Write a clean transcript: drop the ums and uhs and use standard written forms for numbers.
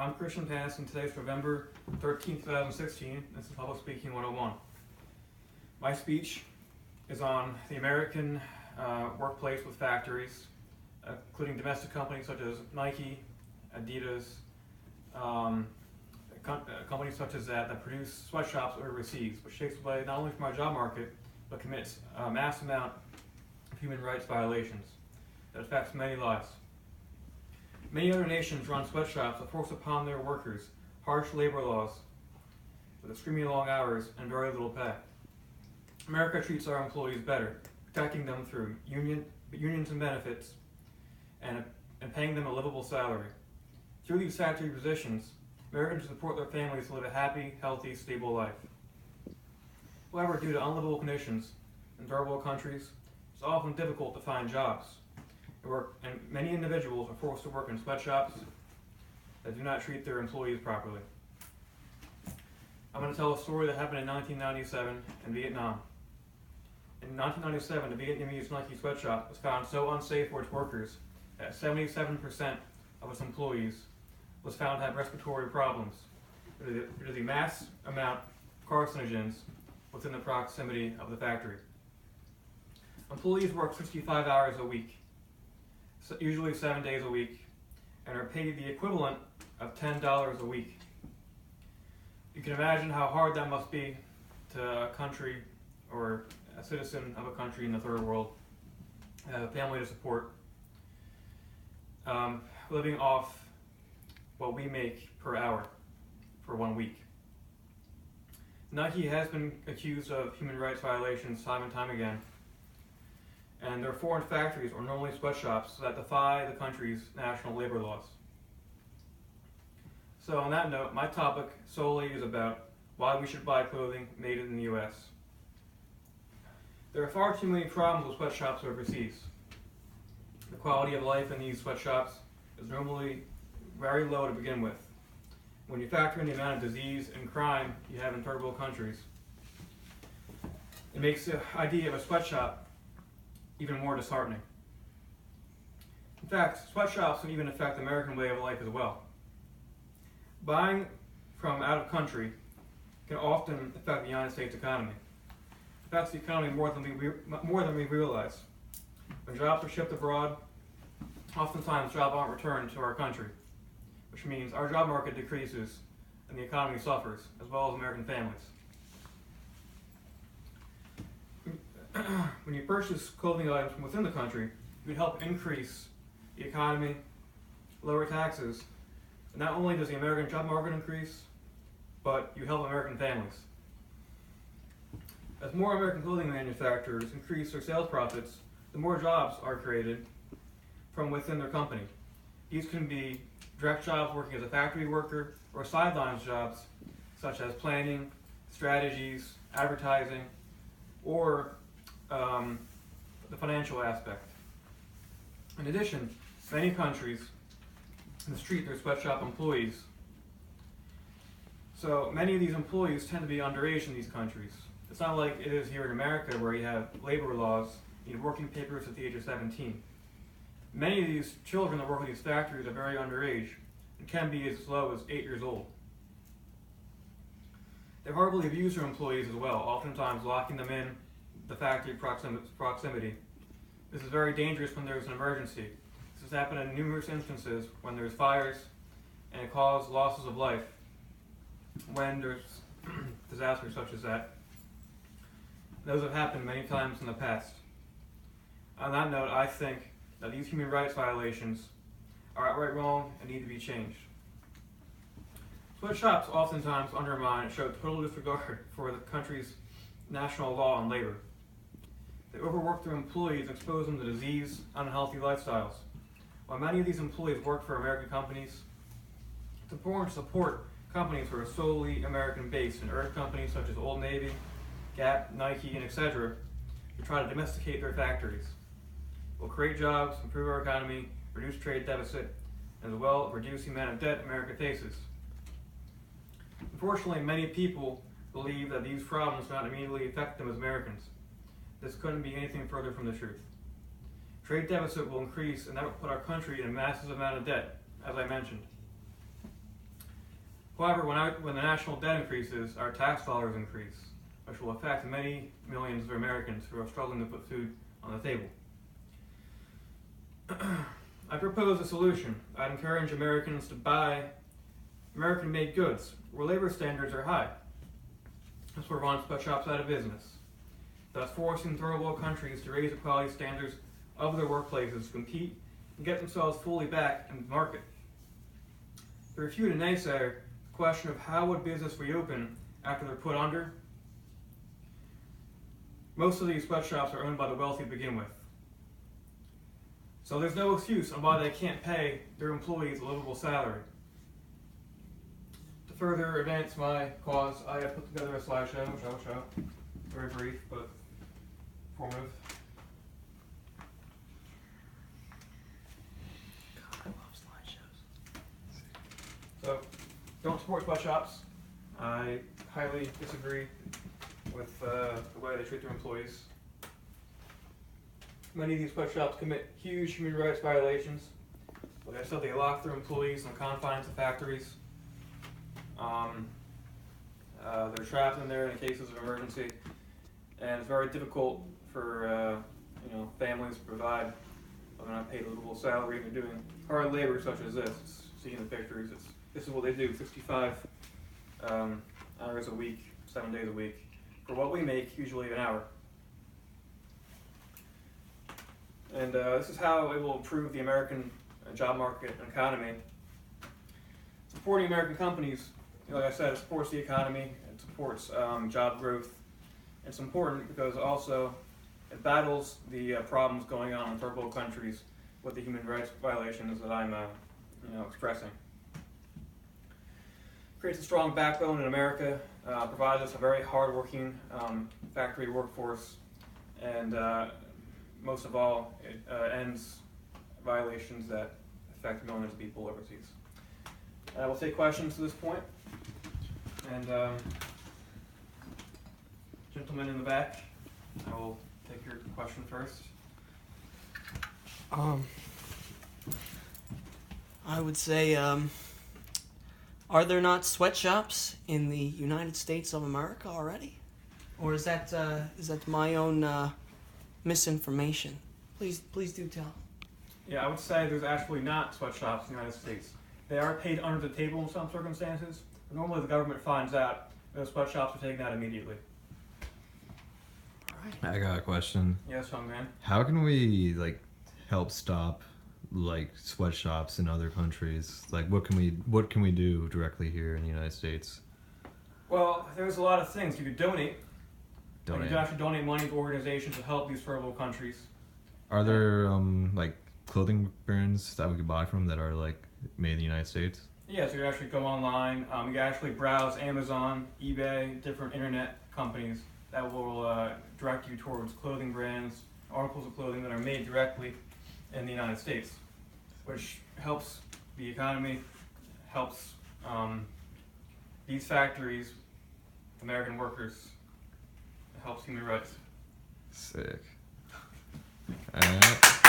I'm Christian Pass, and today's November 13th, 2016. This is Public Speaking 101. My speech is on the American workplace with factories, including domestic companies such as Nike, Djddhs, companies such as that produce sweatshops overseas, which takes away not only from our job market, but commits a mass amount of human rights violations that affects many lives. Many other nations run sweatshops that force upon their workers harsh labor laws with extremely long hours and very little pay. America treats our employees better, protecting them through unions and benefits, and paying them a livable salary. Through these factory positions, Americans support their families to live a happy, healthy, stable life. However, due to unlivable conditions in third world countries, it's often difficult to find jobs. And many individuals are forced to work in sweatshops that do not treat their employees properly. I'm going to tell a story that happened in 1997 in Vietnam. In 1997, the Vietnamese Nike sweatshop was found so unsafe for its workers that 77% of its employees was found to have respiratory problems due to the mass amount of carcinogens within the proximity of the factory. Employees work 65 hours a week, usually 7 days a week, and are paid the equivalent of $10 a week. You can imagine how hard that must be to a country or a citizen of a country in the third world, a family to support, living off what we make per hour for 1 week. Nike has been accused of human rights violations time and time again, and their foreign factories are normally sweatshops that defy the country's national labor laws. So on that note, my topic solely is about why we should buy clothing made in the US. There are far too many problems with sweatshops overseas. The quality of life in these sweatshops is normally very low to begin with. When you factor in the amount of disease and crime you have in third world countries, it makes the idea of a sweatshop even more disheartening. In fact, sweatshops can even affect the American way of life as well. Buying from out of country can often affect the United States economy. It affects the economy more than we realize. When jobs are shipped abroad, oftentimes jobs aren't returned to our country, which means our job market decreases and the economy suffers, as well as American families. When you purchase clothing items from within the country, you would help increase the economy, lower taxes, and not only does the American job market increase, but you help American families. As more American clothing manufacturers increase their sales profits, the more jobs are created from within their company. These can be direct jobs working as a factory worker or sidelines jobs such as planning, strategies, advertising, or the financial aspect. In addition, many countries mistreat their sweatshop employees. So many of these employees tend to be underage in these countries. It's not like it is here in America where you have labor laws, you need working papers at the age of 17. Many of these children that work in these factories are very underage and can be as low as 8 years old. They horribly abuse their employees as well, oftentimes locking them in the factory proximity. This is very dangerous when there's an emergency. This has happened in numerous instances when there's fires and it causes losses of life when there's disasters such as that. Those have happened many times in the past. On that note, I think that these human rights violations are outright wrong and need to be changed. Sweatshops oftentimes undermine and show total disregard for the country's national law on labor. They overwork their employees and expose them to disease and unhealthy lifestyles. While many of these employees work for American companies, it's important to support companies that are solely American-based and urge companies such as Old Navy, Gap, Nike, and etc. to try to domesticate their factories. It will create jobs, improve our economy, reduce trade deficit, and as well reduce the amount of debt America faces. Unfortunately, many people believe that these problems do not immediately affect them as Americans. This couldn't be anything further from the truth. Trade deficit will increase, and that will put our country in a massive amount of debt, as I mentioned. However, when the national debt increases, our tax dollars increase, which will affect many millions of Americans who are struggling to put food on the table. I propose a solution. I'd encourage Americans to buy American-made goods where labor standards are high. This will run sweatshops out of business, thus forcing third world countries to raise the quality standards of their workplaces to compete and get themselves fully back in the market. To refute a naysayer, the question of how would business reopen after they're put under, most of these sweatshops are owned by the wealthy to begin with. So there's no excuse on why they can't pay their employees a livable salary. To further advance my cause, I have put together a slideshow, which I will show. Very brief, but informative. God, I love slideshows. So, don't support sweatshops. I highly disagree with the way they treat their employees. Many of these sweatshops commit huge human rights violations. Like I said, they lock their employees in the confines of factories. They're trapped in there in cases of emergency, and it's very difficult for families to provide. They're not paid a livable salary. They're doing hard labor such as this. See in the pictures. This is what they do: 65 hours a week, 7 days a week, for what we make usually an hour. And this is how it will improve the American job market and economy. Supporting American companies, like I said, it supports the economy, it supports job growth. It's important because also it battles the problems going on in third world countries with the human rights violations that I'm expressing. Creates a strong backbone in America, provides us a very hardworking factory workforce, and most of all, it ends violations that affect millions of people overseas. I will take questions to this point. And gentleman in the back, I will take your question first. I would say, are there not sweatshops in the United States of America already? Or is that my own misinformation? Please do tell. Yeah, I would say there's actually not sweatshops in the United States. They are paid under the table in some circumstances, but normally the government finds out those sweatshops are taken out immediately. All right. I got a question. Yes, young man. How can we help stop sweatshops in other countries? What can we do directly here in the United States? Well, there's a lot of things. You could donate. You Donate. could actually donate money to organizations to help these third world countries. Are there clothing brands that we could buy from that are made in the United States? Yeah, so you actually go online. You can actually browse Amazon, eBay, different internet companies that will direct you towards clothing brands, articles of clothing that are made directly in the United States, which helps the economy, helps these factories, American workers, it helps human rights. Sick. Alright.